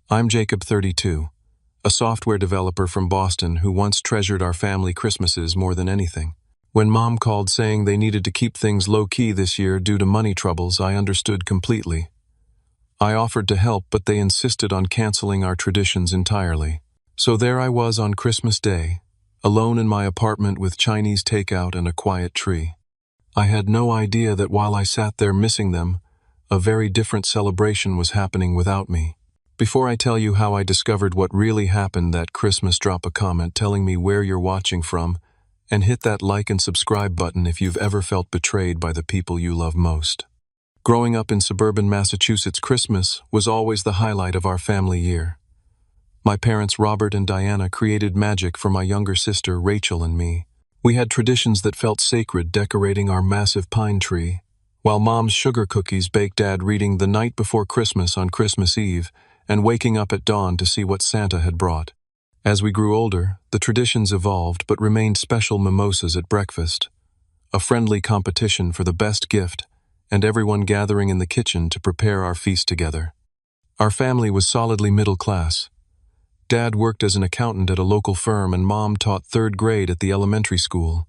I'm Jacob, 32, a software developer from Boston who once treasured our family Christmases more than anything. When Mom called saying they needed to keep things low-key this year due to money troubles, I understood completely. I offered to help, but they insisted on canceling our traditions entirely. So there I was on Christmas Day, alone in my apartment with Chinese takeout and a quiet tree. I had no idea that while I sat there missing them, a very different celebration was happening without me. Before I tell you how I discovered what really happened that Christmas, drop a comment telling me where you're watching from, and hit that like and subscribe button if you've ever felt betrayed by the people you love most. Growing up in suburban Massachusetts, Christmas was always the highlight of our family year. My parents, Robert and Diana, created magic for my younger sister, Rachel, and me. We had traditions that felt sacred, decorating our massive pine tree, while Mom's sugar cookies baked Dad reading The Night Before Christmas on Christmas Eve and waking up at dawn to see what Santa had brought. As we grew older, the traditions evolved but remained special mimosas at breakfast, a friendly competition for the best gift, and everyone gathering in the kitchen to prepare our feast together. Our family was solidly middle class. Dad worked as an accountant at a local firm and Mom taught third grade at the elementary school.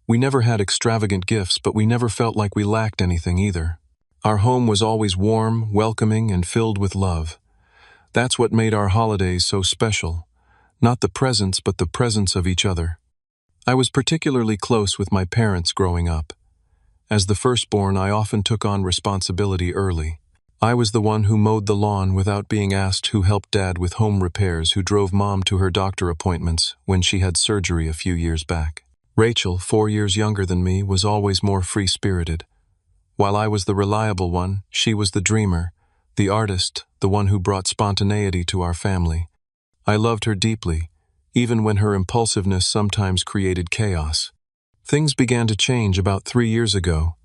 We never had extravagant gifts, but we never felt like we lacked anything either. Our home was always warm, welcoming, and filled with love. That's what made our holidays so special. Not the presents, but the presence of each other. I was particularly close with my parents growing up. As the firstborn, I often took on responsibility early. I was the one who mowed the lawn without being asked, who helped Dad with home repairs, who drove Mom to her doctor appointments when she had surgery a few years back. Rachel, 4 years younger than me, was always more free-spirited. While I was the reliable one, she was the dreamer, the artist, the one who brought spontaneity to our family. I loved her deeply, even when her impulsiveness sometimes created chaos. Things began to change about 3 years ago.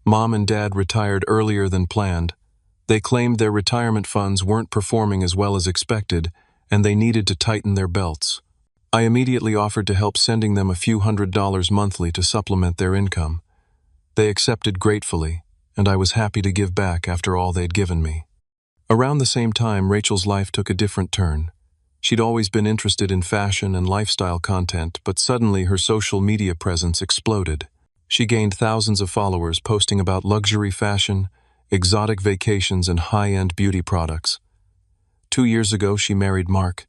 Mom and Dad retired earlier than planned. They claimed their retirement funds weren't performing as well as expected, and they needed to tighten their belts. I immediately offered to help, sending them a few $100s monthly to supplement their income. They accepted gratefully, and I was happy to give back after all they'd given me. Around the same time, Rachel's life took a different turn. She'd always been interested in fashion and lifestyle content, but suddenly her social media presence exploded. She gained thousands of followers posting about luxury fashion, exotic vacations, and high-end beauty products. 2 years ago, she married Mark,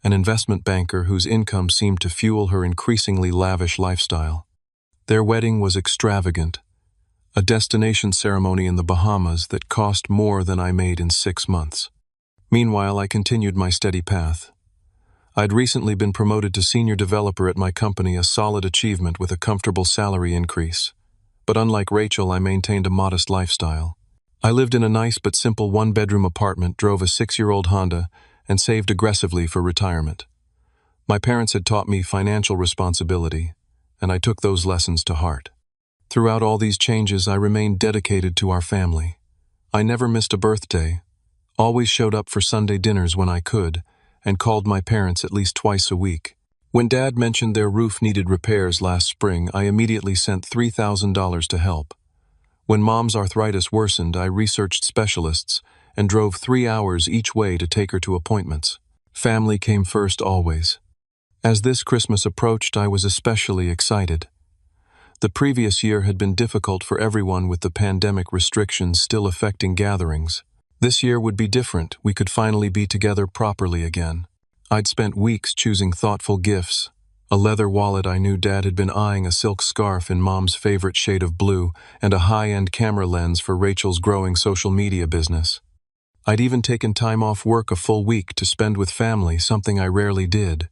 an investment banker whose income seemed to fuel her increasingly lavish lifestyle. Their wedding was extravagant, a destination ceremony in the Bahamas that cost more than I made in 6 months. Meanwhile, I continued my steady path. I'd recently been promoted to senior developer at my company, a solid achievement with a comfortable salary increase. But unlike Rachel, I maintained a modest lifestyle. I lived in a nice but simple one-bedroom apartment, drove a 6-year-old Honda, and saved aggressively for retirement. My parents had taught me financial responsibility, and I took those lessons to heart. Throughout all these changes, I remained dedicated to our family. I never missed a birthday, always showed up for Sunday dinners when I could, and called my parents at least twice a week. When Dad mentioned their roof needed repairs last spring, I immediately sent $3,000 to help. When Mom's arthritis worsened, I researched specialists and drove 3 hours each way to take her to appointments. Family came first always. As this Christmas approached, I was especially excited. The previous year had been difficult for everyone, with the pandemic restrictions still affecting gatherings. This year would be different. We could finally be together properly again. I'd spent weeks choosing thoughtful gifts. A leather wallet I knew Dad had been eyeing, a silk scarf in Mom's favorite shade of blue, and a high-end camera lens for Rachel's growing social media business. I'd even taken time off work a full week to spend with family, something I rarely did.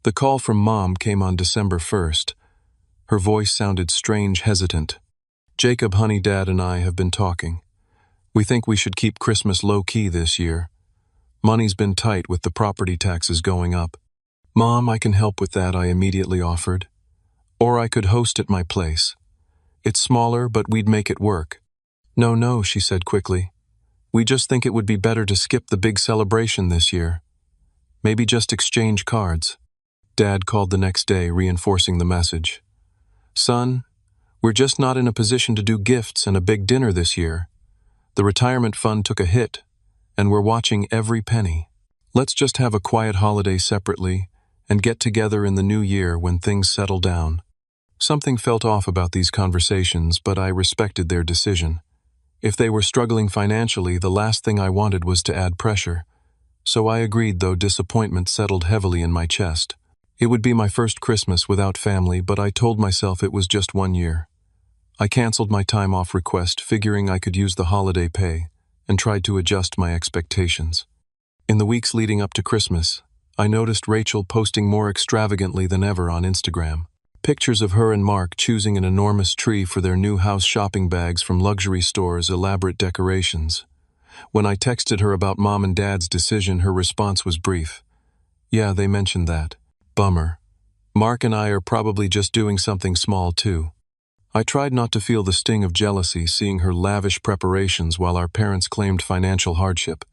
The call from Mom came on December 1st. Her voice sounded strange, hesitant. "Jacob, honey, Dad and I have been talking. We think we should keep Christmas low-key this year. Money's been tight with the property taxes going up." "Mom, I can help with that," I immediately offered. "Or I could host at my place. It's smaller, but we'd make it work." No, she said quickly. "We just think it would be better to skip the big celebration this year. Maybe just exchange cards." Dad called the next day, reinforcing the message. "Son, we're just not in a position to do gifts and a big dinner this year. The retirement fund took a hit, and we're watching every penny." Let's just have a quiet holiday separately and get together in the new year when things settle down. Something felt off about these conversations, but I respected their decision. If they were struggling financially, the last thing I wanted was to add pressure. So I agreed, though disappointment settled heavily in my chest. It would be my first Christmas without family, but I told myself it was just 1 year. I canceled my time off request, figuring I could use the holiday pay, and tried to adjust my expectations. In the weeks leading up to Christmas, I noticed Rachel posting more extravagantly than ever on Instagram. Pictures of her and Mark choosing an enormous tree for their new house, shopping bags from luxury stores, elaborate decorations. When I texted her about Mom and Dad's decision, her response was brief. "Yeah, they mentioned that. Bummer. Mark and I are probably just doing something small too." I tried not to feel the sting of jealousy seeing her lavish preparations while our parents claimed financial hardship.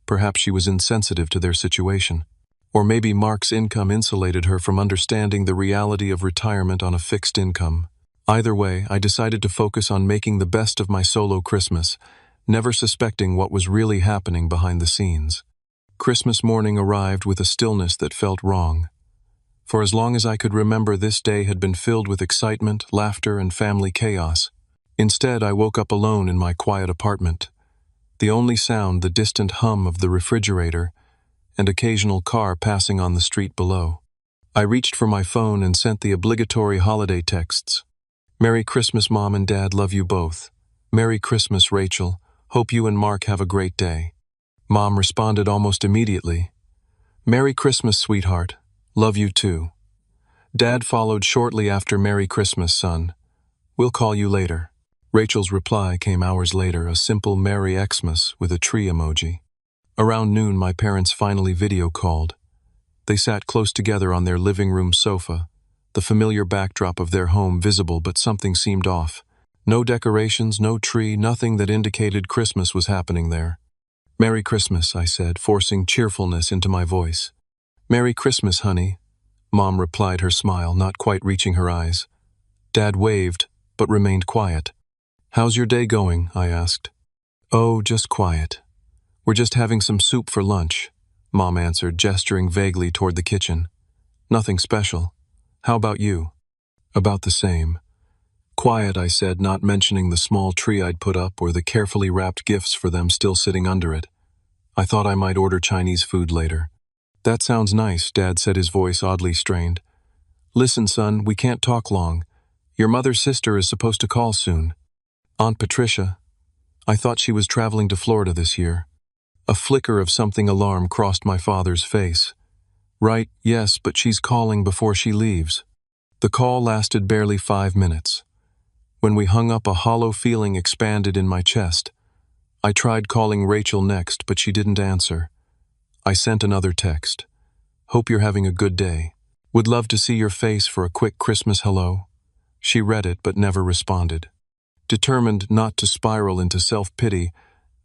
Perhaps she was insensitive to their situation. Or maybe Mark's income insulated her from understanding the reality of retirement on a fixed income. Either way, I decided to focus on making the best of my solo Christmas, never suspecting what was really happening behind the scenes. Christmas morning arrived with a stillness that felt wrong. For as long as I could remember, this day had been filled with excitement, laughter, and family chaos. Instead, I woke up alone in my quiet apartment. The only sound, the distant hum of the refrigerator, and occasional car passing on the street below. I reached for my phone and sent the obligatory holiday texts. "Merry Christmas, Mom and Dad, love you both. Merry Christmas, Rachel. Hope you and Mark have a great day." Mom responded almost immediately. "Merry Christmas, sweetheart. Love you too." Dad followed shortly after, "Merry Christmas, son. We'll call you later." Rachel's reply came hours later, a simple Merry Xmas with a tree emoji. Around noon, my parents finally video called. They sat close together on their living room sofa, the familiar backdrop of their home visible, but something seemed off. No decorations, no tree, nothing that indicated Christmas was happening there. "Merry Christmas," I said, forcing cheerfulness into my voice. "Merry Christmas, honey," Mom replied, her smile not quite reaching her eyes. Dad waved, but remained quiet. "How's your day going?" I asked. "Oh, just quiet. We're just having some soup for lunch," Mom answered, gesturing vaguely toward the kitchen. "Nothing special. How about you?" "About the same." "Quiet," I said, not mentioning the small tree I'd put up or the carefully wrapped gifts for them still sitting under it. I thought I might order Chinese food later. "That sounds nice," Dad said, his voice oddly strained. "Listen, son, we can't talk long. Your mother's sister is supposed to call soon. Aunt Patricia. I thought she was traveling to Florida this year." A flicker of something alarm crossed my father's face. "Right, yes, but she's calling before she leaves." The call lasted barely 5 minutes. When we hung up, a hollow feeling expanded in my chest. I tried calling Rachel next, but she didn't answer. I sent another text. "Hope you're having a good day. Would love to see your face for a quick Christmas hello." She read it, but never responded. Determined not to spiral into self-pity,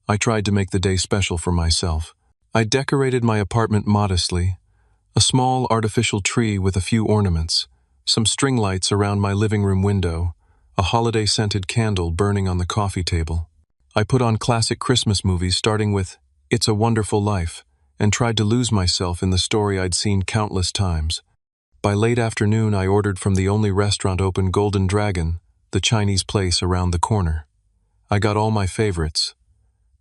I tried to make the day special for myself. I decorated my apartment modestly, a small artificial tree with a few ornaments, some string lights around my living room window, a holiday-scented candle burning on the coffee table. I put on classic Christmas movies, starting with It's a Wonderful Life, and tried to lose myself in the story I'd seen countless times. By late afternoon, I ordered from the only restaurant open, Golden Dragon, the Chinese place around the corner. I got all my favorites: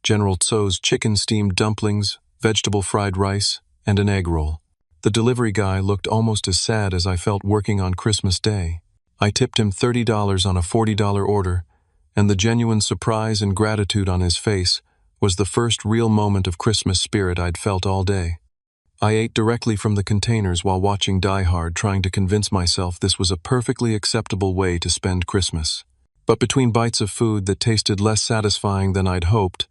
General Tso's chicken steamed dumplings, vegetable fried rice, and an egg roll. The delivery guy looked almost as sad as I felt working on Christmas Day. I tipped him $30 on a $40 order, and the genuine surprise and gratitude on his face was the first real moment of Christmas spirit I'd felt all day. I ate directly from the containers while watching Die Hard, trying to convince myself this was a perfectly acceptable way to spend Christmas. But between bites of food that tasted less satisfying than I'd hoped,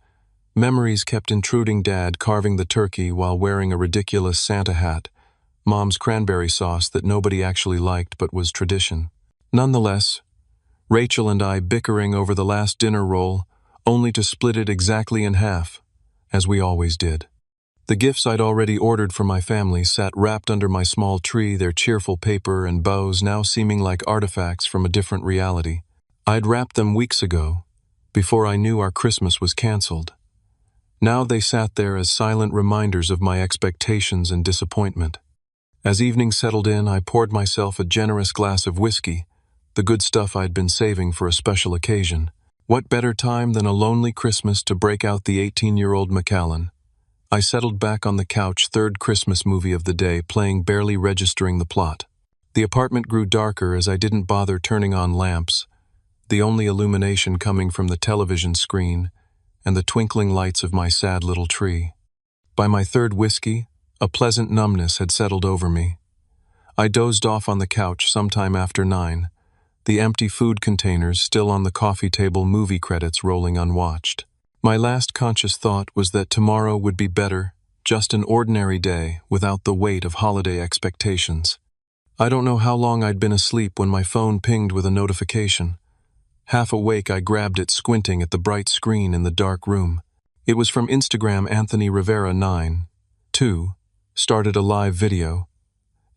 memories kept intruding: Dad carving the turkey while wearing a ridiculous Santa hat, Mom's cranberry sauce that nobody actually liked but was tradition. Nonetheless, Rachel and I bickering over the last dinner roll, only to split it exactly in half, as we always did. The gifts I'd already ordered for my family sat wrapped under my small tree, their cheerful paper and bows now seeming like artifacts from a different reality. I'd wrapped them weeks ago, before I knew our Christmas was canceled. Now they sat there as silent reminders of my expectations and disappointment. As evening settled in, I poured myself a generous glass of whiskey, the good stuff I'd been saving for a special occasion. What better time than a lonely Christmas to break out the 18-year-old Macallan? I settled back on the couch, third Christmas movie of the day, playing, barely registering the plot. The apartment grew darker as I didn't bother turning on lamps, the only illumination coming from the television screen and the twinkling lights of my sad little tree. By my third whiskey, a pleasant numbness had settled over me. I dozed off on the couch sometime after 9, the empty food containers still on the coffee table, movie credits rolling unwatched. My last conscious thought was that tomorrow would be better, just an ordinary day without the weight of holiday expectations. I don't know how long I'd been asleep when my phone pinged with a notification. Half awake, I grabbed it, squinting at the bright screen in the dark room. It was from Instagram. Anthony Rivera 9-2 started a live video.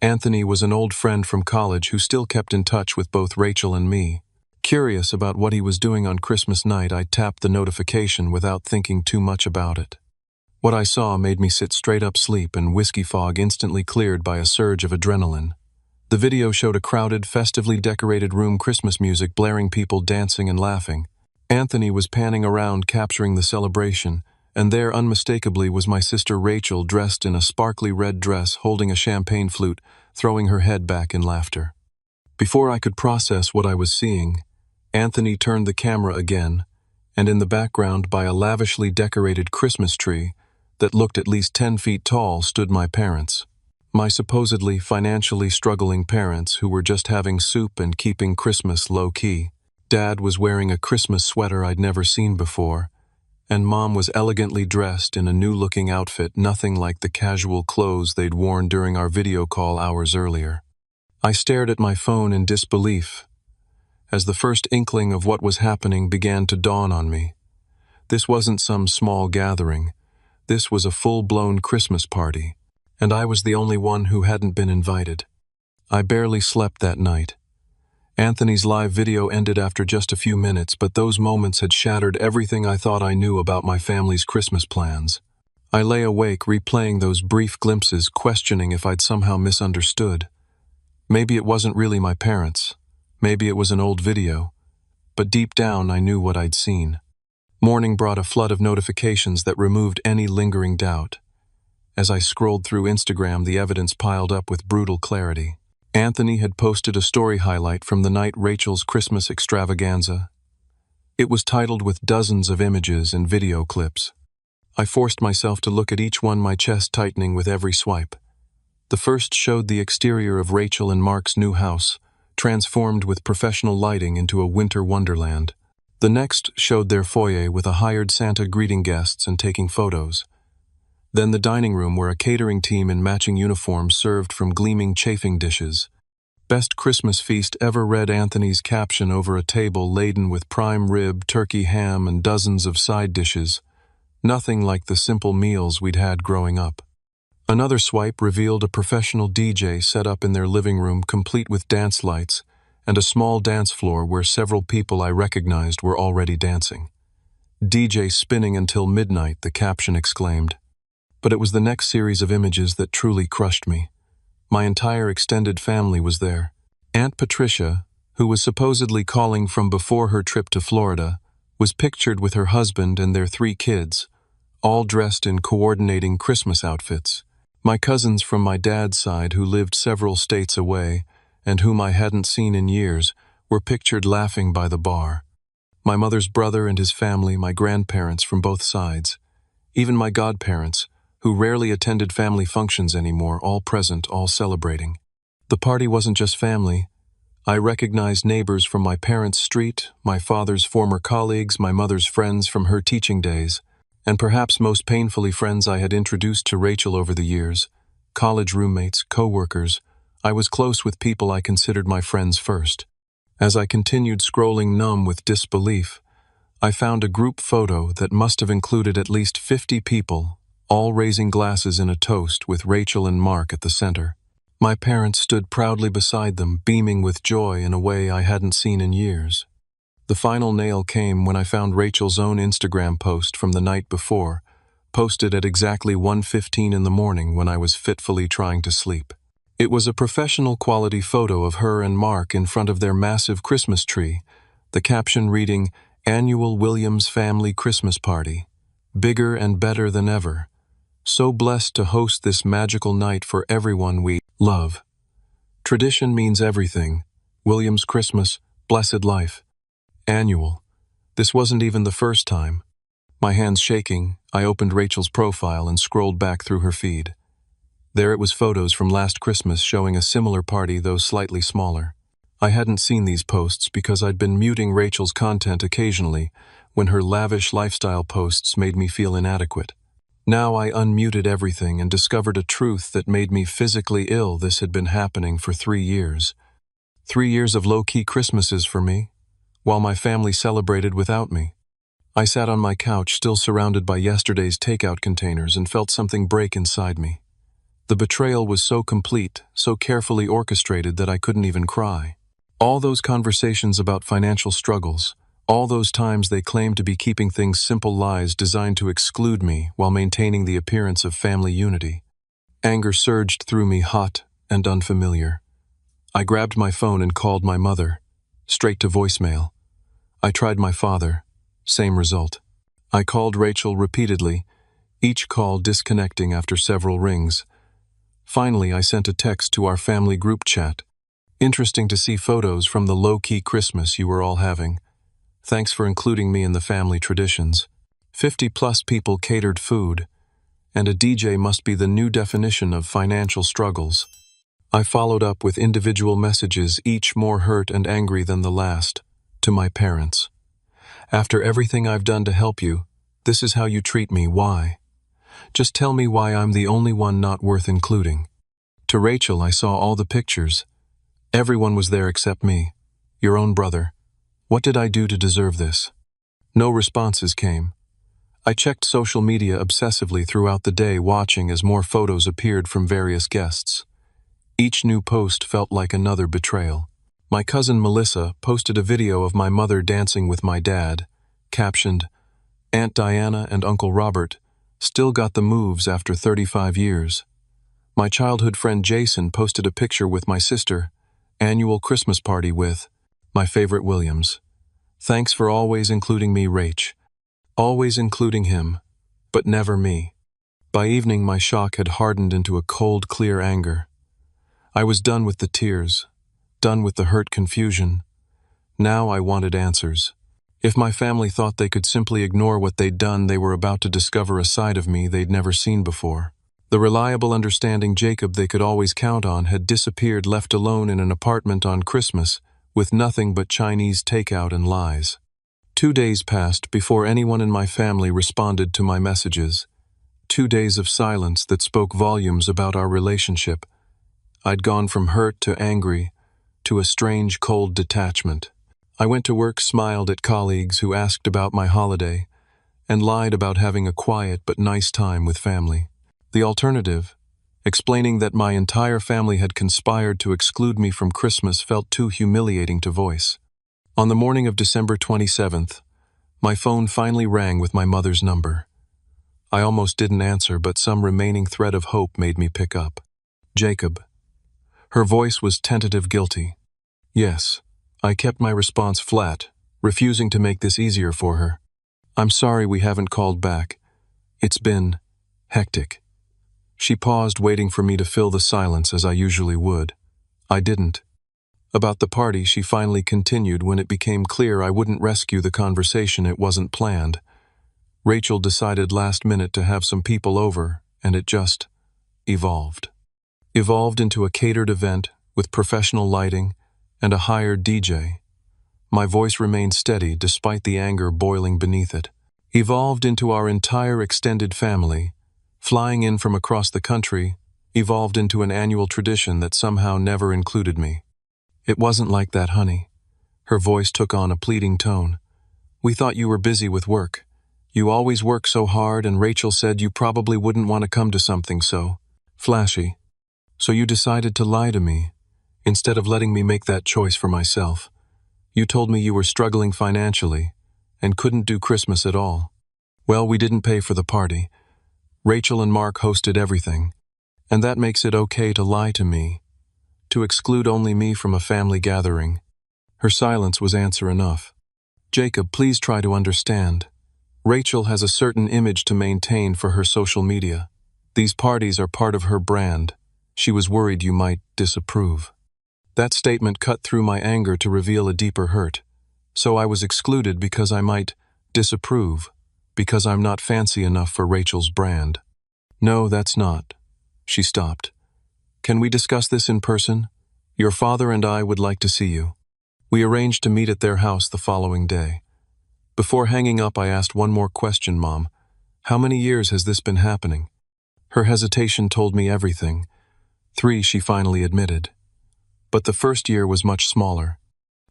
Anthony was an old friend from college who still kept in touch with both Rachel and me. Curious about what he was doing on Christmas night, I tapped the notification without thinking too much about it. What I saw made me sit straight up, sleep and whiskey fog instantly cleared by a surge of adrenaline. The video showed a crowded, festively decorated room, Christmas music blaring, people dancing and laughing. Anthony was panning around, capturing the celebration, and there unmistakably was my sister Rachel, dressed in a sparkly red dress, holding a champagne flute, throwing her head back in laughter. Before I could process what I was seeing, Anthony turned the camera again, and in the background, by a lavishly decorated Christmas tree that looked at least 10 feet tall, stood my parents. My supposedly financially struggling parents who were just having soup and keeping Christmas low-key. Dad was wearing a Christmas sweater I'd never seen before, and Mom was elegantly dressed in a new-looking outfit, nothing like the casual clothes they'd worn during our video call hours earlier. I stared at my phone in disbelief as the first inkling of what was happening began to dawn on me. This wasn't some small gathering. This was a full-blown Christmas party, and I was the only one who hadn't been invited. I barely slept that night. Anthony's live video ended after just a few minutes, but those moments had shattered everything I thought I knew about my family's Christmas plans. I lay awake, replaying those brief glimpses, questioning if I'd somehow misunderstood. Maybe it wasn't really my parents. Maybe it was an old video. But deep down, I knew what I'd seen. Morning brought a flood of notifications that removed any lingering doubt. As I scrolled through Instagram, the evidence piled up with brutal clarity. Anthony had posted a story highlight from the night Rachel's Christmas extravaganza. It was titled with dozens of images and video clips. I forced myself to look at each one, my chest tightening with every swipe. The first showed the exterior of Rachel and Mark's new house, transformed with professional lighting into a winter wonderland. The next showed their foyer with a hired Santa greeting guests and taking photos. Then the dining room, where a catering team in matching uniforms served from gleaming chafing dishes. "Best Christmas feast ever," read Anthony's caption over a table laden with prime rib, turkey, ham, and dozens of side dishes. Nothing like the simple meals we'd had growing up. Another swipe revealed a professional DJ set up in their living room, complete with dance lights, and a small dance floor where several people I recognized were already dancing. "DJ spinning until midnight," the caption exclaimed. But it was the next series of images that truly crushed me. My entire extended family was there. Aunt Patricia, who was supposedly calling from before her trip to Florida, was pictured with her husband and their 3 kids, all dressed in coordinating Christmas outfits. My cousins from my dad's side, who lived several states away and whom I hadn't seen in years, were pictured laughing by the bar. My mother's brother and his family, my grandparents from both sides, even my godparents, who rarely attended family functions anymore, all present, all celebrating. The party wasn't just family. I recognized neighbors from my parents' street, my father's former colleagues, my mother's friends from her teaching days, and perhaps most painfully, friends I had introduced to Rachel over the years, college roommates, co-workers. I was close with people I considered my friends first. As I continued scrolling, numb with disbelief, I found a group photo that must have included at least 50 people, all raising glasses in a toast with Rachel and Mark at the center. My parents stood proudly beside them, beaming with joy in a way I hadn't seen in years. The final nail came when I found Rachel's own Instagram post from the night before, posted at exactly 1:15 in the morning when I was fitfully trying to sleep. It was a professional quality photo of her and Mark in front of their massive Christmas tree, the caption reading, "Annual Williams Family Christmas Party. Bigger and better than ever. So blessed to host this magical night for everyone we love." Tradition means everything. Williams Christmas, blessed life. Annual. This wasn't even the first time. My hands shaking, I opened Rachel's profile and scrolled back through her feed. There it was, photos from last Christmas showing a similar party, though slightly smaller. I hadn't seen these posts because I'd been muting Rachel's content occasionally when her lavish lifestyle posts made me feel inadequate. Now I unmuted everything and discovered a truth that made me physically ill. This had been happening for 3 years. 3 years of low-key Christmases for me, while my family celebrated without me. I sat on my couch, still surrounded by yesterday's takeout containers, and felt something break inside me. The betrayal was so complete, so carefully orchestrated that I couldn't even cry. All those conversations about financial struggles, all those times they claimed to be keeping things simple, lies designed to exclude me while maintaining the appearance of family unity. Anger surged through me, hot and unfamiliar. I grabbed my phone and called my mother, straight to voicemail. I tried my father, same result. I called Rachel repeatedly, each call disconnecting after several rings. Finally, I sent a text to our family group chat. "Interesting to see photos from the low-key Christmas you were all having. Thanks for including me in the family traditions. 50+ people catered food, and a DJ must be the new definition of financial struggles." I followed up with individual messages, each more hurt and angry than the last, to my parents. "After everything I've done to help you, this is how you treat me. Why? Just tell me why I'm the only one not worth including." To Rachel, I saw all the pictures. Everyone was there except me, your own brother. What did I do to deserve this? No responses came. I checked social media obsessively throughout the day, watching as more photos appeared from various guests. Each new post felt like another betrayal. My cousin Melissa posted a video of my mother dancing with my dad, captioned, "Aunt Diana and Uncle Robert still got the moves after 35 years. My childhood friend Jason posted a picture with my sister, "Annual Christmas party with my favorite Williams. Thanks for always including me, Rach." Always including him, but never me. By evening, my shock had hardened into a cold, clear anger. I was done with the tears, done with the hurt confusion. Now I wanted answers. If my family thought they could simply ignore what they'd done, they were about to discover a side of me they'd never seen before. The reliable, understanding Jacob they could always count on had disappeared, left alone in an apartment on Christmas, with nothing but Chinese takeout and lies. 2 days passed before anyone in my family responded to my messages. 2 days of silence that spoke volumes about our relationship. I'd gone from hurt to angry, to a strange, cold detachment. I went to work, smiled at colleagues who asked about my holiday, and lied about having a quiet but nice time with family. The alternative, explaining that my entire family had conspired to exclude me from Christmas, felt too humiliating to voice. On the morning of December 27th, my phone finally rang with my mother's number. I almost didn't answer, but some remaining thread of hope made me pick up. "Jacob." Her voice was tentative, guilty. "Yes." I kept my response flat, refusing to make this easier for her. "I'm sorry we haven't called back. It's been hectic." She paused, waiting for me to fill the silence as I usually would. I didn't. About the party, she finally continued when it became clear I wouldn't rescue the conversation. It wasn't planned. Rachel decided last minute to have some people over, and it just evolved. Evolved into a catered event with professional lighting and a hired DJ. My voice remained steady despite the anger boiling beneath it. Evolved into our entire extended family, flying in from across the country, evolved into an annual tradition that somehow never included me. "It wasn't like that, honey." Her voice took on a pleading tone. "We thought you were busy with work. You always work so hard, and Rachel said you probably wouldn't want to come to something so flashy. So you decided to lie to me, instead of letting me make that choice for myself. You told me you were struggling financially and couldn't do Christmas at all. Well, we didn't pay for the party, Rachel and Mark hosted everything, and that makes it okay to lie to me, to exclude only me from a family gathering. Her silence was answer enough. Jacob, please try to understand. Rachel has a certain image to maintain for her social media. These parties are part of her brand. She was worried you might disapprove. That statement cut through my anger to reveal a deeper hurt. So I was excluded because I might disapprove, because I'm not fancy enough for Rachel's brand. No, that's not. She stopped. Can we discuss this in person? Your father and I would like to see you. We arranged to meet at their house the following day. Before hanging up, I asked one more question, Mom. How many years has this been happening? Her hesitation told me everything. 3, she finally admitted. But the first year was much smaller.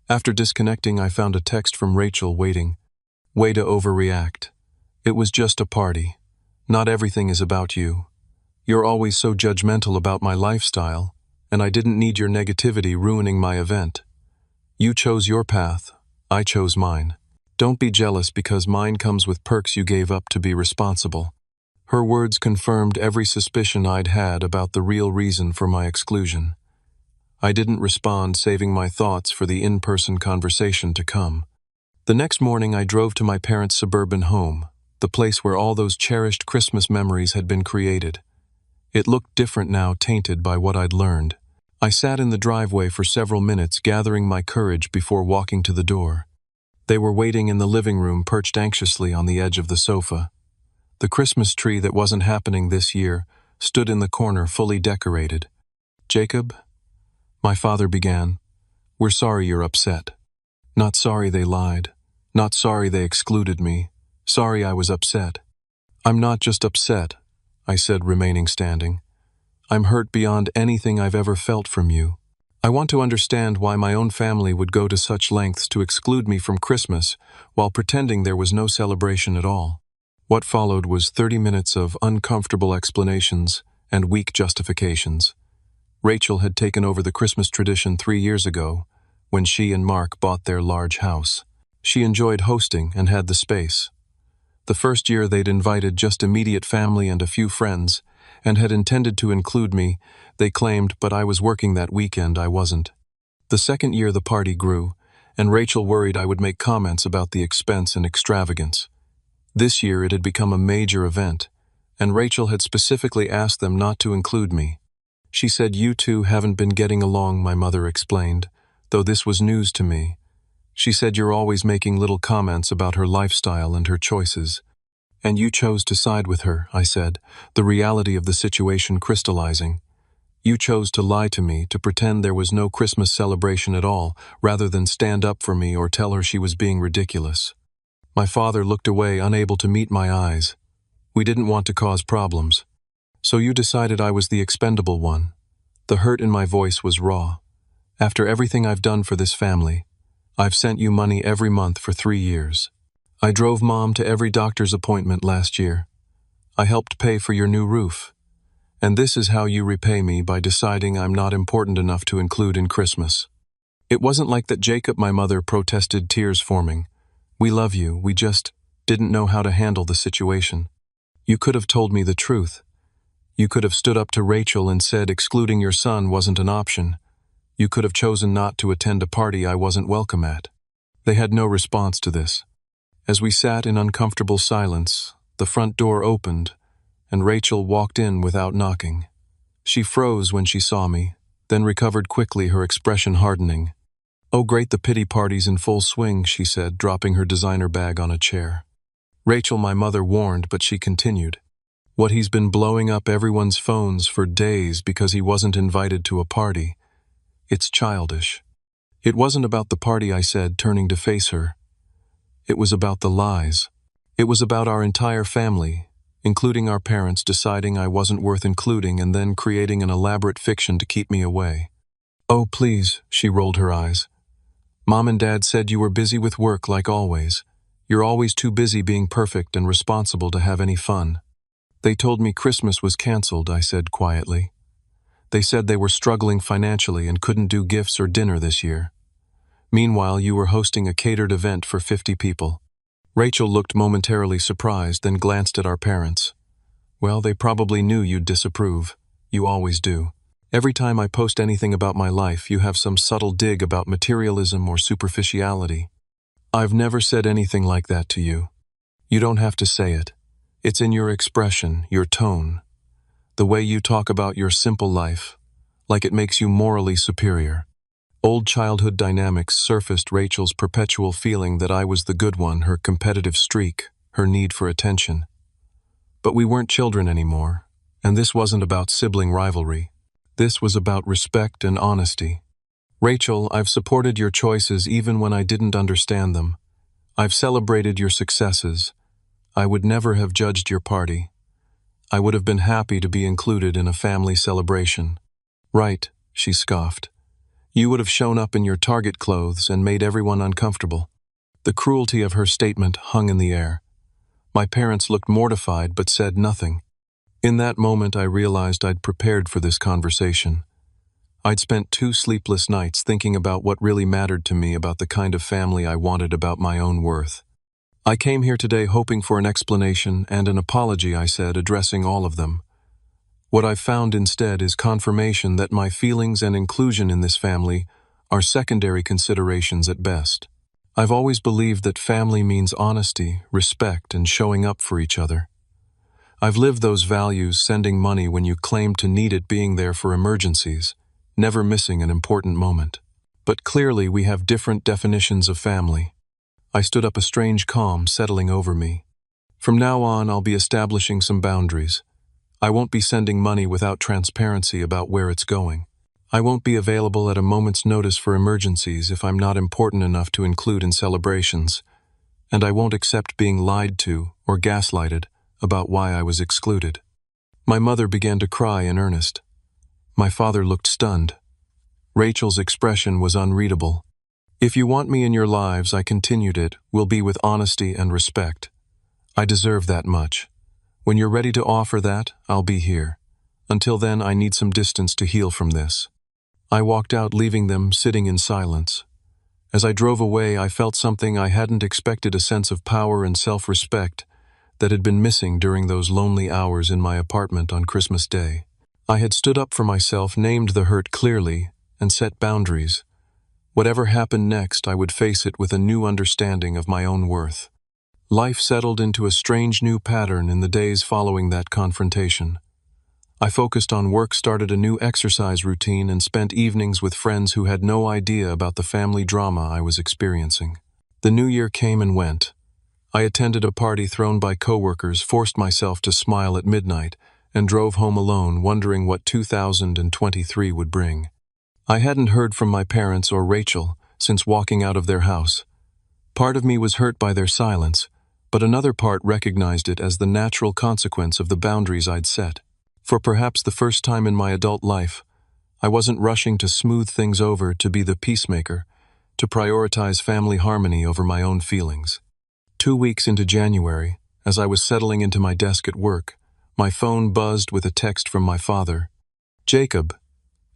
After disconnecting, I found a text from Rachel waiting. Way to overreact. It was just a party. Not everything is about you. You're always so judgmental about my lifestyle, and I didn't need your negativity ruining my event. You chose your path, I chose mine. Don't be jealous because mine comes with perks you gave up to be responsible. Her words confirmed every suspicion I'd had about the real reason for my exclusion. I didn't respond, saving my thoughts for the in-person conversation to come. The next morning I drove to my parents' suburban home, the place where all those cherished Christmas memories had been created. It looked different now, tainted by what I'd learned. I sat in the driveway for several minutes, gathering my courage before walking to the door. They were waiting in the living room, perched anxiously on the edge of the sofa. The Christmas tree that wasn't happening this year stood in the corner, fully decorated. Jacob, my father began, we're sorry you're upset. Not sorry they lied. Not sorry they excluded me. Sorry I was upset. I'm not just upset, I said, remaining standing. I'm hurt beyond anything I've ever felt from you. I want to understand why my own family would go to such lengths to exclude me from Christmas while pretending there was no celebration at all. What followed was 30 minutes of uncomfortable explanations and weak justifications. Rachel had taken over the Christmas tradition 3 years ago, when she and Mark bought their large house. She enjoyed hosting and had the space. The first year they'd invited just immediate family and a few friends, and had intended to include me, they claimed, but I was working that weekend, I wasn't. The second year the party grew, and Rachel worried I would make comments about the expense and extravagance. This year it had become a major event, and Rachel had specifically asked them not to include me. She said, you two haven't been getting along, my mother explained, though this was news to me. She said you're always making little comments about her lifestyle and her choices. And you chose to side with her, I said, the reality of the situation crystallizing. You chose to lie to me, to pretend there was no Christmas celebration at all, rather than stand up for me or tell her she was being ridiculous. My father looked away, unable to meet my eyes. We didn't want to cause problems. So you decided I was the expendable one. The hurt in my voice was raw. After everything I've done for this family, I've sent you money every month for 3 years. I drove Mom to every doctor's appointment last year. I helped pay for your new roof. And this is how you repay me, by deciding I'm not important enough to include in Christmas. It wasn't like that, Jacob, my mother protested, tears forming. We love you, we just didn't know how to handle the situation. You could have told me the truth. You could have stood up to Rachel and said excluding your son wasn't an option. You could have chosen not to attend a party I wasn't welcome at. They had no response to this. As we sat in uncomfortable silence, the front door opened, and Rachel walked in without knocking. She froze when she saw me, then recovered quickly, her expression hardening. Oh great, the pity party's in full swing, she said, dropping her designer bag on a chair. Rachel, my mother warned, but she continued. What, he's been blowing up everyone's phones for days because he wasn't invited to a party. It's childish. It wasn't about the party, I said, turning to face her. It was about the lies. It was about our entire family, including our parents, deciding I wasn't worth including and then creating an elaborate fiction to keep me away. Oh, please, she rolled her eyes. Mom and Dad said you were busy with work like always. You're always too busy being perfect and responsible to have any fun. They told me Christmas was canceled, I said quietly. They said they were struggling financially and couldn't do gifts or dinner this year. Meanwhile, you were hosting a catered event for 50 people. Rachel looked momentarily surprised, then glanced at our parents. Well, they probably knew you'd disapprove. You always do. Every time I post anything about my life, you have some subtle dig about materialism or superficiality. I've never said anything like that to you. You don't have to say it. It's in your expression, your tone, the way you talk about your simple life, like it makes you morally superior. Old childhood dynamics surfaced Rachel's perpetual feeling that I was the good one, her competitive streak, her need for attention. But we weren't children anymore, and this wasn't about sibling rivalry. This was about respect and honesty. Rachel, I've supported your choices even when I didn't understand them. I've celebrated your successes. I would never have judged your party. I would have been happy to be included in a family celebration. Right, she scoffed. You would have shown up in your Target clothes and made everyone uncomfortable. The cruelty of her statement hung in the air. My parents looked mortified but said nothing. In that moment, I realized I'd prepared for this conversation. I'd spent 2 sleepless nights thinking about what really mattered to me, about the kind of family I wanted, about my own worth. I came here today hoping for an explanation and an apology, I said, addressing all of them. What I've found instead is confirmation that my feelings and inclusion in this family are secondary considerations at best. I've always believed that family means honesty, respect, and showing up for each other. I've lived those values, sending money when you claimed to need it, being there for emergencies, never missing an important moment. But clearly we have different definitions of family. I stood up, a strange calm settling over me. From now on, I'll be establishing some boundaries. I won't be sending money without transparency about where it's going. I won't be available at a moment's notice for emergencies if I'm not important enough to include in celebrations. And I won't accept being lied to or gaslighted about why I was excluded. My mother began to cry in earnest. My father looked stunned. Rachel's expression was unreadable. If you want me in your lives, I continued it, will be with honesty and respect. I deserve that much. When you're ready to offer that, I'll be here. Until then, I need some distance to heal from this. I walked out, leaving them sitting in silence. As I drove away, I felt something I hadn't expected, a sense of power and self-respect that had been missing during those lonely hours in my apartment on Christmas Day. I had stood up for myself, named the hurt clearly, and set boundaries. Whatever happened next, I would face it with a new understanding of my own worth. Life settled into a strange new pattern in the days following that confrontation. I focused on work, started a new exercise routine, and spent evenings with friends who had no idea about the family drama I was experiencing. The new year came and went. I attended a party thrown by coworkers, forced myself to smile at midnight, and drove home alone, wondering what 2023 would bring. I hadn't heard from my parents or Rachel since walking out of their house. Part of me was hurt by their silence, but another part recognized it as the natural consequence of the boundaries I'd set. For perhaps the first time in my adult life, I wasn't rushing to smooth things over, to be the peacemaker, to prioritize family harmony over my own feelings. 2 weeks into January, as I was settling into my desk at work, my phone buzzed with a text from my father. Jacob,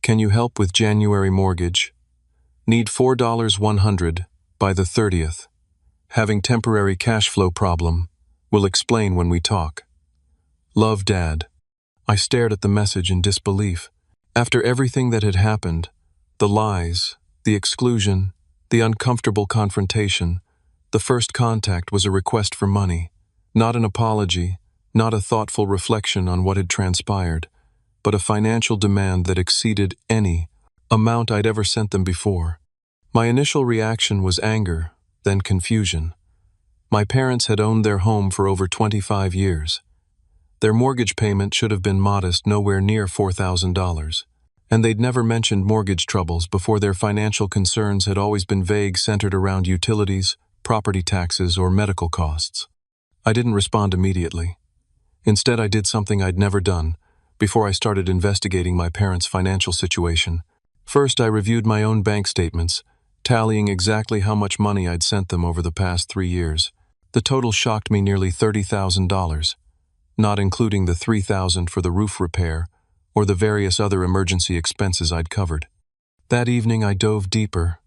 can you help with January mortgage? Need $4.100 by the 30th. Having temporary cash flow problem. Will explain when we talk. Love, Dad. I stared at the message in disbelief. After everything that had happened, the lies, the exclusion, the uncomfortable confrontation, the first contact was a request for money. Not an apology, not a thoughtful reflection on what had transpired, but a financial demand that exceeded any amount I'd ever sent them before. My initial reaction was anger, then confusion. My parents had owned their home for over 25 years. Their mortgage payment should have been modest, nowhere near $4,000. And they'd never mentioned mortgage troubles before. Their financial concerns had always been vague, centered around utilities, property taxes, or medical costs. I didn't respond immediately. Instead, I did something I'd never done before I started investigating my parents' financial situation. First, I reviewed my own bank statements, tallying exactly how much money I'd sent them over the past 3 years. The total shocked me, nearly $30,000, not including the $3,000 for the roof repair or the various other emergency expenses I'd covered. That evening, I dove deeper.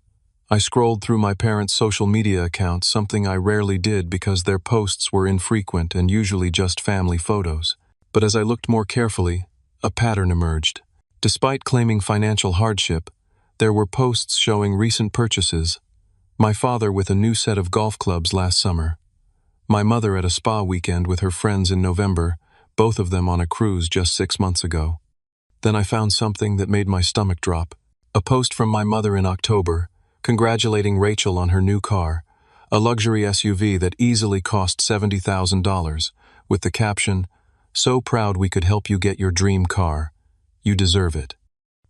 I scrolled through my parents' social media accounts, something I rarely did because their posts were infrequent and usually just family photos. But as I looked more carefully, a pattern emerged. Despite claiming financial hardship, there were posts showing recent purchases. My father with a new set of golf clubs last summer. My mother at a spa weekend with her friends in November, both of them on a cruise just 6 months ago. Then I found something that made my stomach drop. A post from my mother in October, congratulating Rachel on her new car, a luxury SUV that easily cost $70,000, with the caption, "So proud we could help you get your dream car. You deserve it."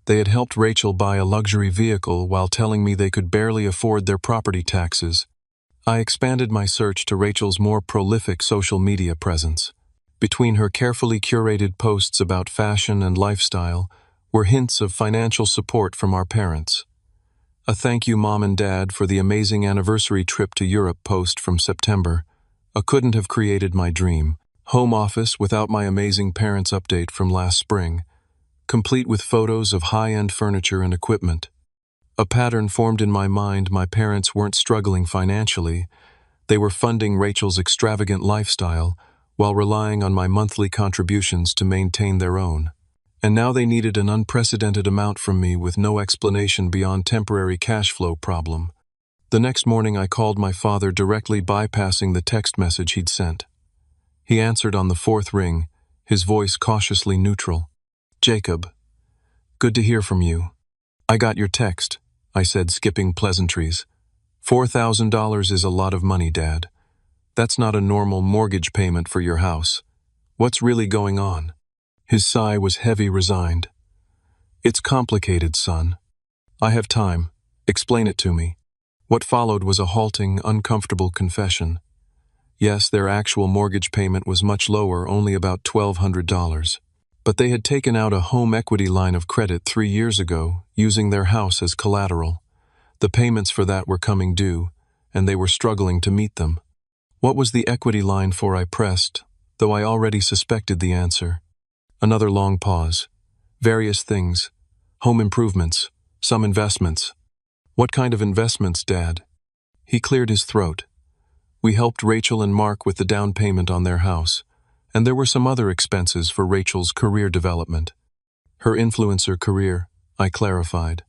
They had helped Rachel buy a luxury vehicle while telling me they could barely afford their property taxes. I expanded my search to Rachel's more prolific social media presence. Between her carefully curated posts about fashion and lifestyle were hints of financial support from our parents. A "Thank you, Mom and Dad, for the amazing anniversary trip to Europe" post from September. A "Couldn't have created my dream" home office without my amazing parents update from last spring, complete with photos of high-end furniture and equipment. A pattern formed in my mind. My parents weren't struggling financially. They were funding Rachel's extravagant lifestyle while relying on my monthly contributions to maintain their own. And now they needed an unprecedented amount from me with no explanation beyond temporary cash flow problem. The next morning I called my father, directly bypassing the text message he'd sent. He answered on the fourth ring, his voice cautiously neutral. "Jacob, good to hear from you. I got your text," I said, skipping pleasantries. $4,000 is a lot of money, Dad. That's not a normal mortgage payment for your house. What's really going on?" His sigh was heavy, resigned. "It's complicated, son. I have time. Explain it to me." What followed was a halting, uncomfortable confession. Yes, their actual mortgage payment was much lower, only about $1,200. But they had taken out a home equity line of credit 3 years ago, using their house as collateral. The payments for that were coming due, and they were struggling to meet them. What was the equity line for? I pressed, though I already suspected the answer. Another long pause. Various things. Home improvements. Some investments. "What kind of investments, Dad?" He cleared his throat. "We helped Rachel and Mark with the down payment on their house, and there were some other expenses for Rachel's career development." "Her influencer career," I clarified.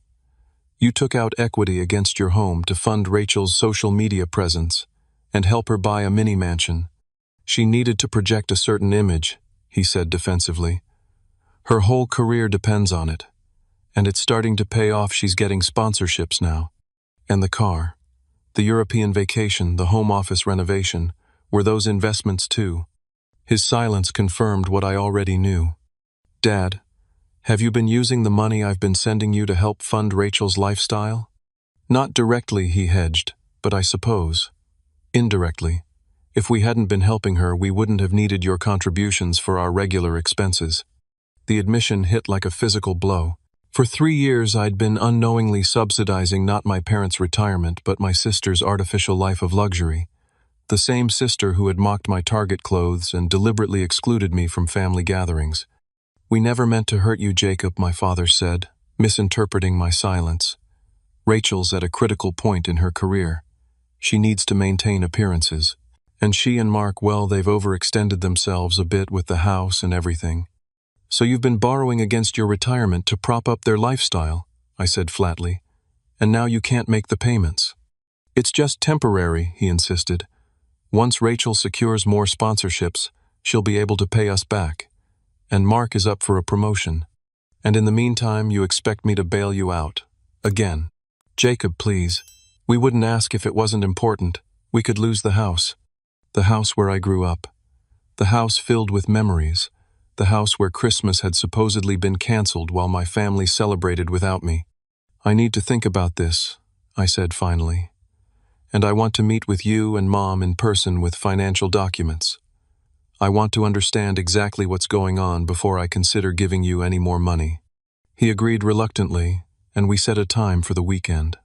"You took out equity against your home to fund Rachel's social media presence and help her buy a mini mansion. She needed to project a certain image," he said defensively. "Her whole career depends on it, and it's starting to pay off. She's getting sponsorships now. And the car, the European vacation, the home office renovation, were those investments too?" His silence confirmed what I already knew. "Dad, have you been using the money I've been sending you to help fund Rachel's lifestyle?" "Not directly," he hedged, "but I suppose indirectly. If we hadn't been helping her, we wouldn't have needed your contributions for our regular expenses." The admission hit like a physical blow. For 3 years I'd been unknowingly subsidizing not my parents' retirement, but my sister's artificial life of luxury. The same sister who had mocked my Target clothes and deliberately excluded me from family gatherings. "We never meant to hurt you, Jacob," my father said, misinterpreting my silence. "Rachel's at a critical point in her career. She needs to maintain appearances. And she and Mark, well, they've overextended themselves a bit with the house and everything. So you've been borrowing against your retirement to prop up their lifestyle," I said flatly. "And now you can't make the payments." "It's just temporary," he insisted. "Once Rachel secures more sponsorships, she'll be able to pay us back. And Mark is up for a promotion. And in the meantime, you expect me to bail you out. Again." "Jacob, please. We wouldn't ask if it wasn't important. We could lose the house. The house where I grew up. The house filled with memories. The house where Christmas had supposedly been canceled while my family celebrated without me. I need to think about this," I said finally. "And I want to meet with you and Mom in person with financial documents. I want to understand exactly what's going on before I consider giving you any more money." He agreed reluctantly, and we set a time for the weekend.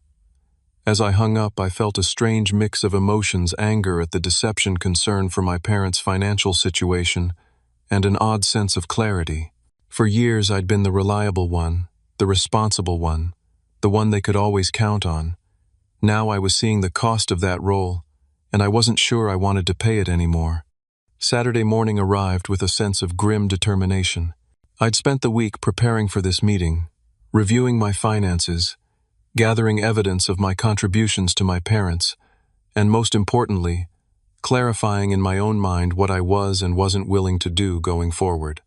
As I hung up, I felt a strange mix of emotions: anger at the deception, concern for my parents' financial situation, and an odd sense of clarity. For years I'd been the reliable one, the responsible one, the one they could always count on. Now I was seeing the cost of that role, and I wasn't sure I wanted to pay it anymore. Saturday morning arrived with a sense of grim determination. I'd spent the week preparing for this meeting, reviewing my finances, gathering evidence of my contributions to my parents, and most importantly, clarifying in my own mind what I was and wasn't willing to do going forward.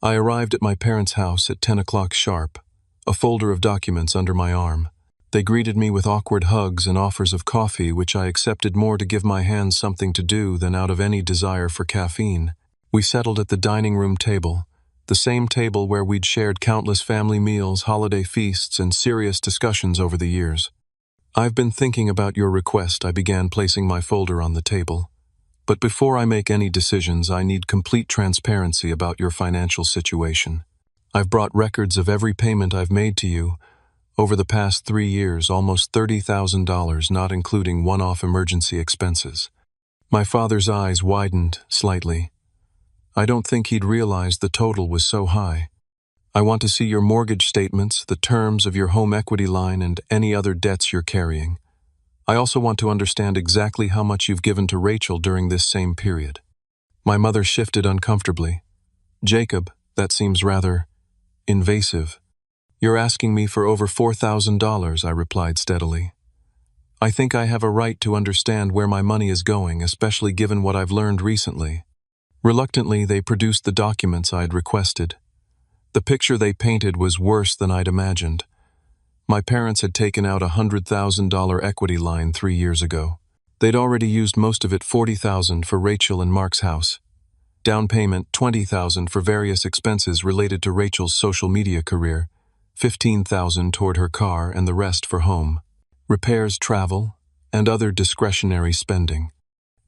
I arrived at my parents' house at 10 o'clock sharp, a folder of documents under my arm. They greeted me with awkward hugs and offers of coffee, which I accepted more to give my hands something to do than out of any desire for caffeine. We settled at the dining room table, the same table where we'd shared countless family meals, holiday feasts, and serious discussions over the years. "I've been thinking about your request," I began, placing my folder on the table. "But before I make any decisions, I need complete transparency about your financial situation. I've brought records of every payment I've made to you over the past 3 years, almost $30,000, not including one-off emergency expenses." My father's eyes widened slightly. I don't think he'd realized the total was so high. "I want to see your mortgage statements, the terms of your home equity line, and any other debts you're carrying. I also want to understand exactly how much you've given to Rachel during this same period." My mother shifted uncomfortably. "Jacob, that seems rather invasive." "You're asking me for over $4,000, I replied steadily. "I think I have a right to understand where my money is going, especially given what I've learned recently." Reluctantly, they produced the documents I'd requested. The picture they painted was worse than I'd imagined. My parents had taken out a $100,000 equity line 3 years ago. They'd already used most of it, $40,000 for Rachel and Mark's house. Down payment, $20,000 for various expenses related to Rachel's social media career, $15,000 toward her car, and the rest for home repairs, travel, and other discretionary spending.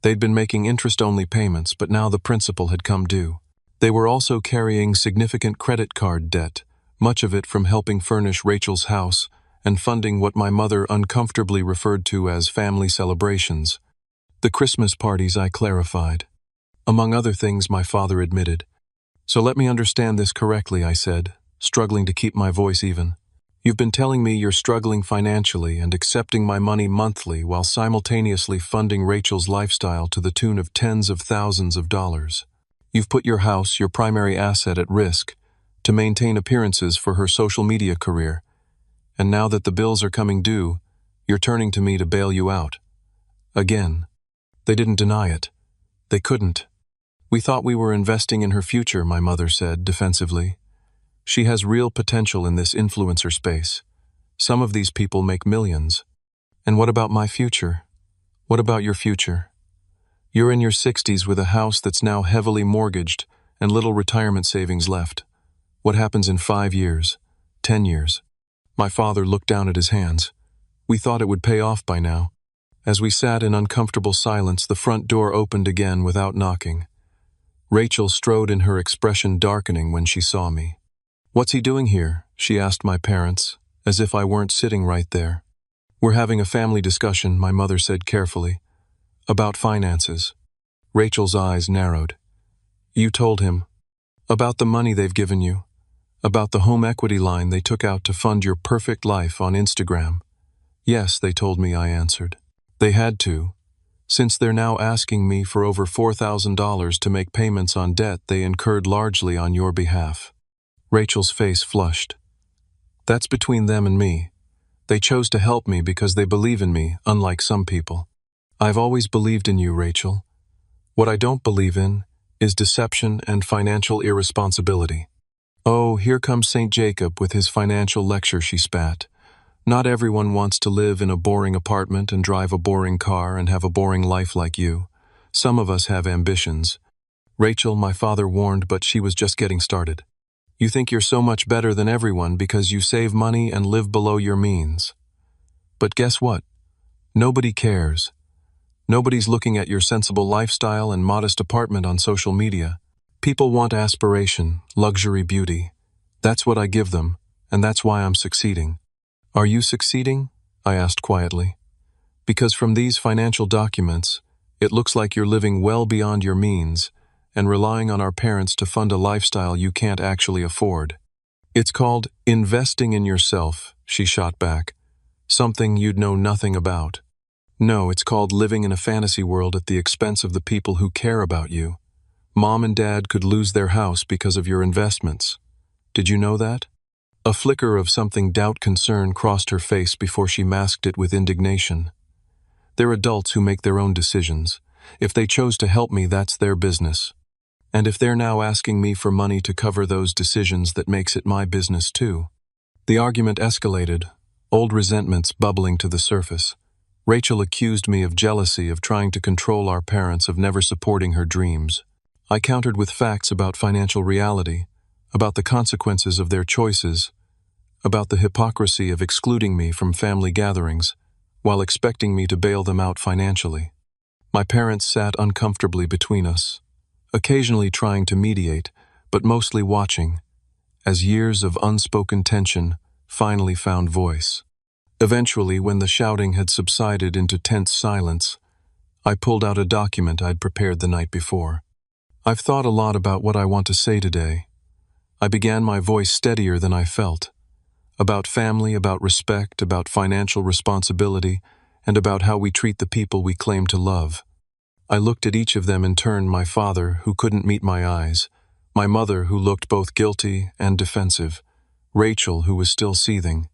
They'd been making interest-only payments, but now the principal had come due. They were also carrying significant credit card debt, much of it from helping furnish Rachel's house and funding what my mother uncomfortably referred to as family celebrations. The Christmas parties, I clarified. Among other things, my father admitted. "So let me understand this correctly," I said, struggling to keep my voice even. "You've been telling me you're struggling financially and accepting my money monthly while simultaneously funding Rachel's lifestyle to the tune of tens of thousands of dollars. You've put your house, your primary asset, at risk to maintain appearances for her social media career. And now that the bills are coming due, you're turning to me to bail you out." Again. They didn't deny it. They couldn't. "We thought we were investing in her future," my mother said defensively. "She has real potential in this influencer space. Some of these people make millions. And what about my future? What about your future? You're in your 60s with a house that's now heavily mortgaged and little retirement savings left. What happens in 5 years, 10 years? My father looked down at his hands. "We thought it would pay off by now." As we sat in uncomfortable silence, the front door opened again without knocking. Rachel strode in, her expression darkening when she saw me. "What's he doing here?" she asked my parents, as if I weren't sitting right there. "We're having a family discussion," my mother said carefully, "about finances." Rachel's eyes narrowed. "You told him about the money they've given you, about the home equity line they took out to fund your perfect life on Instagram?" "Yes, they told me," I answered. "They had to, since they're now asking me for over $4,000 to make payments on debt they incurred largely on your behalf." Rachel's face flushed. "That's between them and me. They chose to help me because they believe in me, unlike some people. I've always believed in you, Rachel. What I don't believe in is deception and financial irresponsibility." "Oh, here comes St. Jacob with his financial lecture," she spat. "Not everyone wants to live in a boring apartment and drive a boring car and have a boring life like you. Some of us have ambitions." "Rachel," my father warned, but she was just getting started. "You think you're so much better than everyone because you save money and live below your means. But guess what? Nobody cares. Nobody's looking at your sensible lifestyle and modest apartment on social media. People want aspiration, luxury, beauty. That's what I give them, and that's why I'm succeeding." "Are you succeeding?" I asked quietly. "Because from these financial documents, it looks like you're living well beyond your means and relying on our parents to fund a lifestyle you can't actually afford." "It's called investing in yourself," she shot back. "Something you'd know nothing about. No, it's called living in a fantasy world at the expense of the people who care about you. Mom and Dad could lose their house because of your investments. Did you know that? A flicker of something doubt-concern crossed her face before she masked it with indignation. They're adults who make their own decisions. If they chose to help me, that's their business. And if they're now asking me for money to cover those decisions, that makes it my business too. The argument escalated, old resentments bubbling to the surface. Rachel accused me of jealousy, of trying to control our parents, of never supporting her dreams. I countered with facts about financial reality, about the consequences of their choices, about the hypocrisy of excluding me from family gatherings, while expecting me to bail them out financially. My parents sat uncomfortably between us, occasionally trying to mediate, but mostly watching, as years of unspoken tension finally found voice. Eventually, when the shouting had subsided into tense silence, I pulled out a document I'd prepared the night before. I've thought a lot about what I want to say today. I began, my voice steadier than I felt. About family, about respect, about financial responsibility, and about how we treat the people we claim to love. I looked at each of them in turn: my father, who couldn't meet my eyes; my mother, who looked both guilty and defensive; Rachel, who was still seething.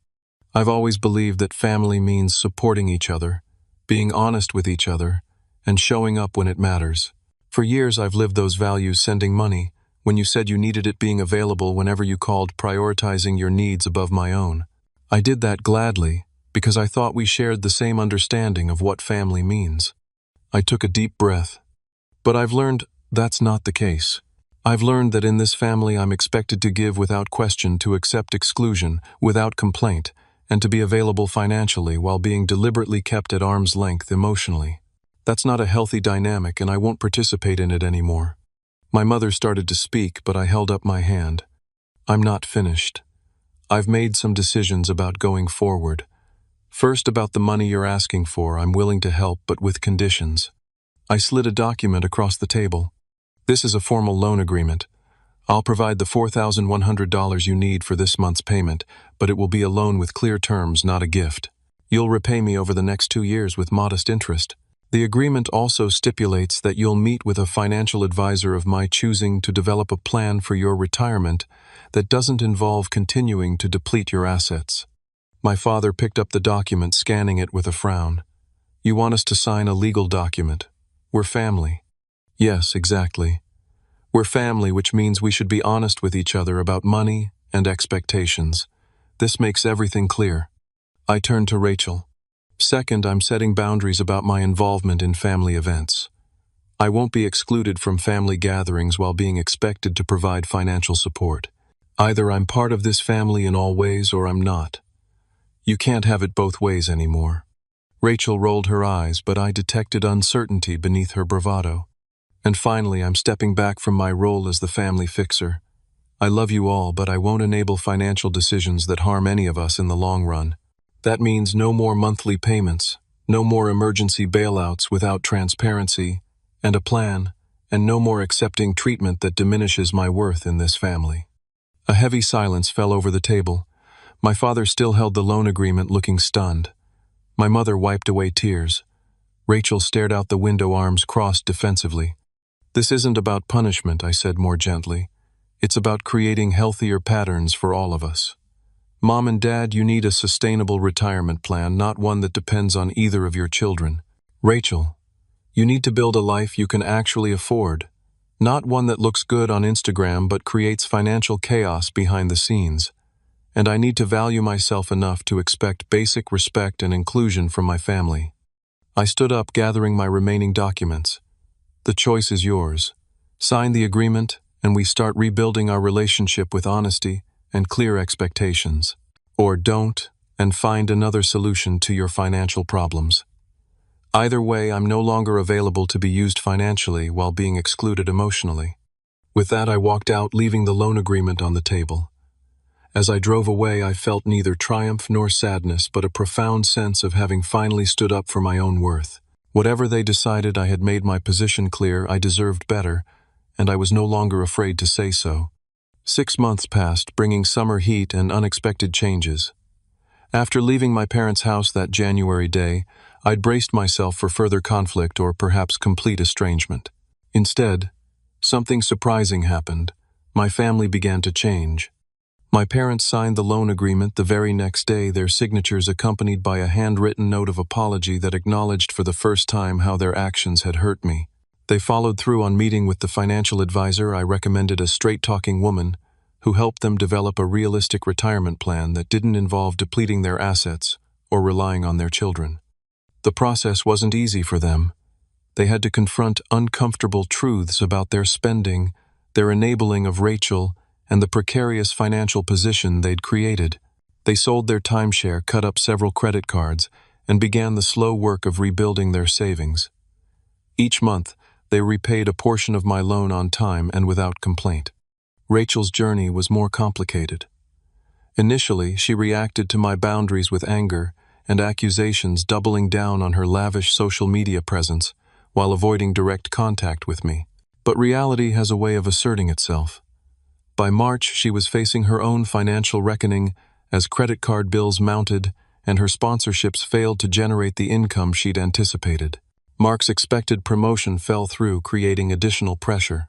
I've always believed that family means supporting each other, being honest with each other, and showing up when it matters. For years I've lived those values: sending money when you said you needed it, being available whenever you called, prioritizing your needs above my own. I did that gladly because I thought we shared the same understanding of what family means. I took a deep breath. But I've learned that's not the case. I've learned that in this family I'm expected to give without question, to accept exclusion without complaint, and to be available financially while being deliberately kept at arm's length emotionally. That's not a healthy dynamic, and I won't participate in it anymore. My mother started to speak, but I held up my hand. I'm not finished. I've made some decisions about going forward. First, about the money you're asking for, I'm willing to help, but with conditions. I slid a document across the table. This is a formal loan agreement. I'll provide the $4,100 you need for this month's payment, but it will be a loan with clear terms, not a gift. You'll repay me over the next 2 years with modest interest. The agreement also stipulates that you'll meet with a financial advisor of my choosing to develop a plan for your retirement that doesn't involve continuing to deplete your assets. My father picked up the document, scanning it with a frown. You want us to sign a legal document? We're family. Yes, exactly. We're family, which means we should be honest with each other about money and expectations. This makes everything clear. I turned to Rachel. Second, I'm setting boundaries about my involvement in family events. I won't be excluded from family gatherings while being expected to provide financial support. Either I'm part of this family in all ways or I'm not. You can't have it both ways anymore. Rachel rolled her eyes, but I detected uncertainty beneath her bravado. And finally, I'm stepping back from my role as the family fixer. I love you all, but I won't enable financial decisions that harm any of us in the long run. That means no more monthly payments, no more emergency bailouts without transparency and a plan, and no more accepting treatment that diminishes my worth in this family. A heavy silence fell over the table. My father still held the loan agreement, looking stunned. My mother wiped away tears. Rachel stared out the window, arms crossed defensively. This isn't about punishment, I said more gently. It's about creating healthier patterns for all of us. Mom and Dad, you need a sustainable retirement plan, not one that depends on either of your children. Rachel, you need to build a life you can actually afford, not one that looks good on Instagram but creates financial chaos behind the scenes. And I need to value myself enough to expect basic respect and inclusion from my family. I stood up, gathering my remaining documents. The choice is yours. Sign the agreement, and we start rebuilding our relationship with honesty and clear expectations. Or don't, and find another solution to your financial problems. Either way, I'm no longer available to be used financially while being excluded emotionally. With that, I walked out, leaving the loan agreement on the table. As I drove away, I felt neither triumph nor sadness, but a profound sense of having finally stood up for my own worth. Whatever they decided, I had made my position clear. I deserved better, and I was no longer afraid to say so. 6 months passed, bringing summer heat and unexpected changes. After leaving my parents' house that January day, I'd braced myself for further conflict or perhaps complete estrangement. Instead, Something surprising happened. My family began to change. My parents signed the loan agreement the very next day, their signatures accompanied by a handwritten note of apology that acknowledged for the first time how their actions had hurt me. They followed through on meeting with the financial advisor I recommended, a straight-talking woman who helped them develop a realistic retirement plan that didn't involve depleting their assets or relying on their children. The process wasn't easy for them. They had to confront uncomfortable truths about their spending, their enabling of Rachel, and the precarious financial position they'd created. They sold their timeshare, cut up several credit cards, and began the slow work of rebuilding their savings. Each month, they repaid a portion of my loan on time and without complaint. Rachel's journey was more complicated. Initially, she reacted to my boundaries with anger and accusations, doubling down on her lavish social media presence while avoiding direct contact with me. But reality has a way of asserting itself. By March, she was facing her own financial reckoning as credit card bills mounted and her sponsorships failed to generate the income she'd anticipated. Mark's expected promotion fell through, creating additional pressure.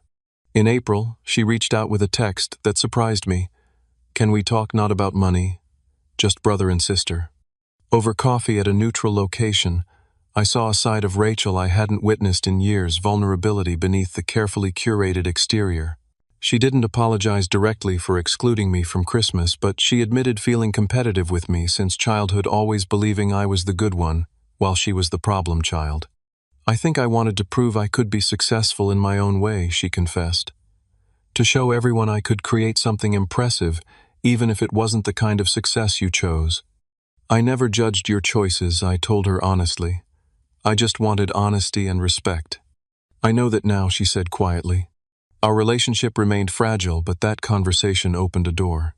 In April, she reached out with a text that surprised me. "Can we talk not about money, just brother and sister?" Over coffee at a neutral location, I saw a side of Rachel I hadn't witnessed in years, vulnerability beneath the carefully curated exterior. She didn't apologize directly for excluding me from Christmas, but she admitted feeling competitive with me since childhood, always believing I was the good one, while she was the problem child. "I think I wanted to prove I could be successful in my own way," she confessed. "To show everyone I could create something impressive, even if it wasn't the kind of success you chose." "I never judged your choices," I told her honestly. "I just wanted honesty and respect." "I know that now," she said quietly. Our relationship remained fragile, but that conversation opened a door.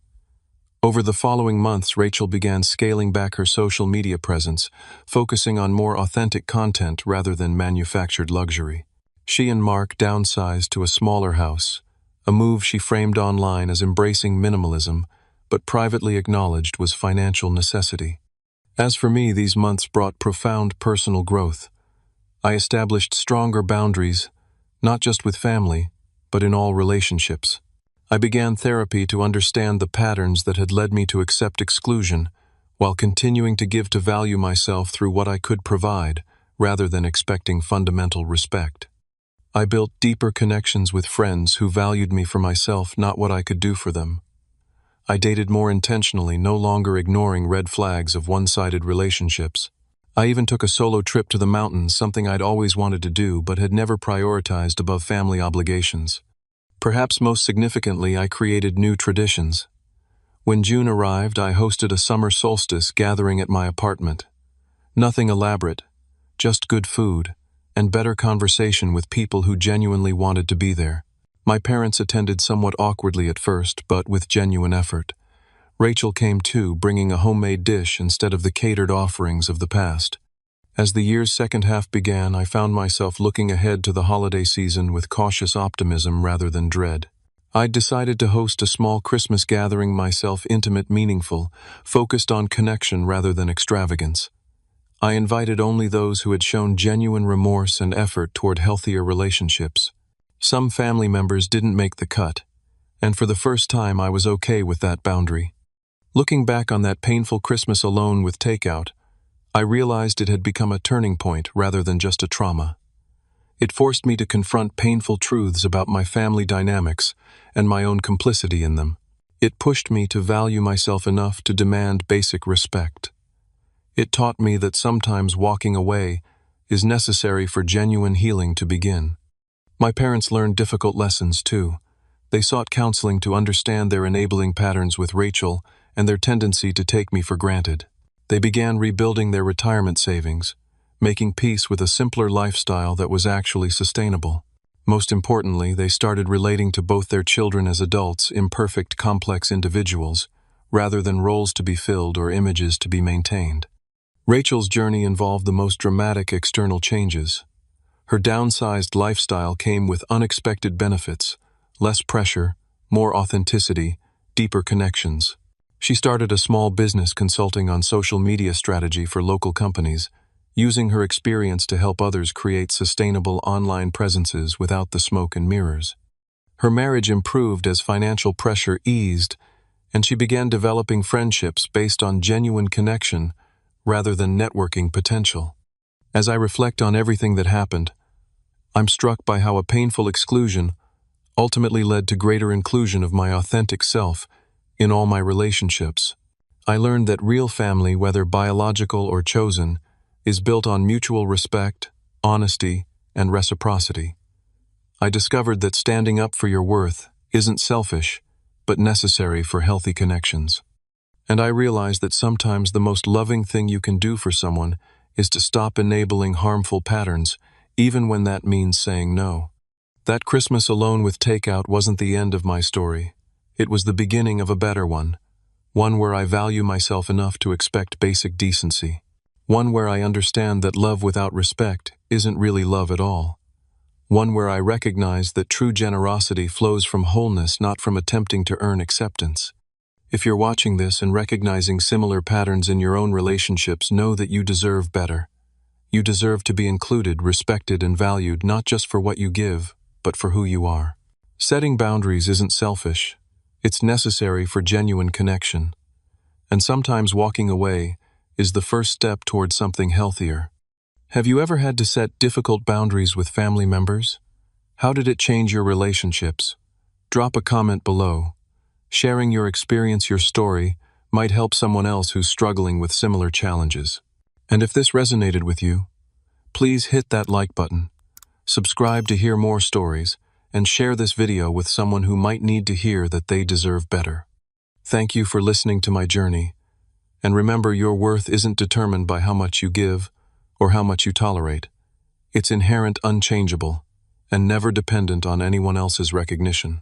Over the following months, Rachel began scaling back her social media presence, focusing on more authentic content rather than manufactured luxury. She and Mark downsized to a smaller house, a move she framed online as embracing minimalism, but privately acknowledged was financial necessity. As for me, these months brought profound personal growth. I established stronger boundaries, not just with family, but in all relationships. I began therapy to understand the patterns that had led me to accept exclusion, while continuing to give to value myself through what I could provide, rather than expecting fundamental respect. I built deeper connections with friends who valued me for myself, not what I could do for them. I dated more intentionally, no longer ignoring red flags of one-sided relationships. I even took a solo trip to the mountains, something I'd always wanted to do but had never prioritized above family obligations. Perhaps most significantly, I created new traditions. When June arrived, I hosted a summer solstice gathering at my apartment. Nothing elaborate, just good food and better conversation with people who genuinely wanted to be there. My parents attended somewhat awkwardly at first, but with genuine effort. Rachel came too, bringing a homemade dish instead of the catered offerings of the past. As the year's second half began, I found myself looking ahead to the holiday season with cautious optimism rather than dread. I'd decided to host a small Christmas gathering myself, intimate, meaningful, focused on connection rather than extravagance. I invited only those who had shown genuine remorse and effort toward healthier relationships. Some family members didn't make the cut, and for the first time I was okay with that boundary. Looking back on that painful Christmas alone with Takeout, I realized it had become a turning point rather than just a trauma. It forced me to confront painful truths about my family dynamics and my own complicity in them. It pushed me to value myself enough to demand basic respect. It taught me that sometimes walking away is necessary for genuine healing to begin. My parents learned difficult lessons too. They sought counseling to understand their enabling patterns with Rachel and their tendency to take me for granted. They began rebuilding their retirement savings, making peace with a simpler lifestyle that was actually sustainable. Most importantly, they started relating to both their children as adults, imperfect, complex individuals, rather than roles to be filled or images to be maintained. Rachel's journey involved the most dramatic external changes. Her downsized lifestyle came with unexpected benefits, less pressure, more authenticity, deeper connections. She started a small business consulting on social media strategy for local companies, using her experience to help others create sustainable online presences without the smoke and mirrors. Her marriage improved as financial pressure eased, and she began developing friendships based on genuine connection rather than networking potential. As I reflect on everything that happened, I'm struck by how a painful exclusion ultimately led to greater inclusion of my authentic self in all my relationships. I learned that real family, whether biological or chosen, is built on mutual respect, honesty, and reciprocity. I discovered that standing up for your worth isn't selfish, but necessary for healthy connections. And I realized that sometimes the most loving thing you can do for someone is to stop enabling harmful patterns, even when that means saying no. That Christmas alone with Takeout wasn't the end of my story. It was the beginning of a better one where I value myself enough to expect basic decency. One where I understand that love without respect isn't really love at all. One where I recognize that true generosity flows from wholeness, not from attempting to earn acceptance. If you're watching this and recognizing similar patterns in your own relationships, know that you deserve better. You deserve to be included, respected, and valued not just for what you give, but for who you are. Setting boundaries isn't selfish. It's necessary for genuine connection. And sometimes walking away is the first step towards something healthier. Have you ever had to set difficult boundaries with family members? How did it change your relationships? Drop a comment below. Sharing your experience, your story, might help someone else who's struggling with similar challenges. And if this resonated with you, please hit that like button, subscribe to hear more stories, and share this video with someone who might need to hear that they deserve better. Thank you for listening to my journey, and remember, your worth isn't determined by how much you give or how much you tolerate. It's inherent, unchangeable, and never dependent on anyone else's recognition.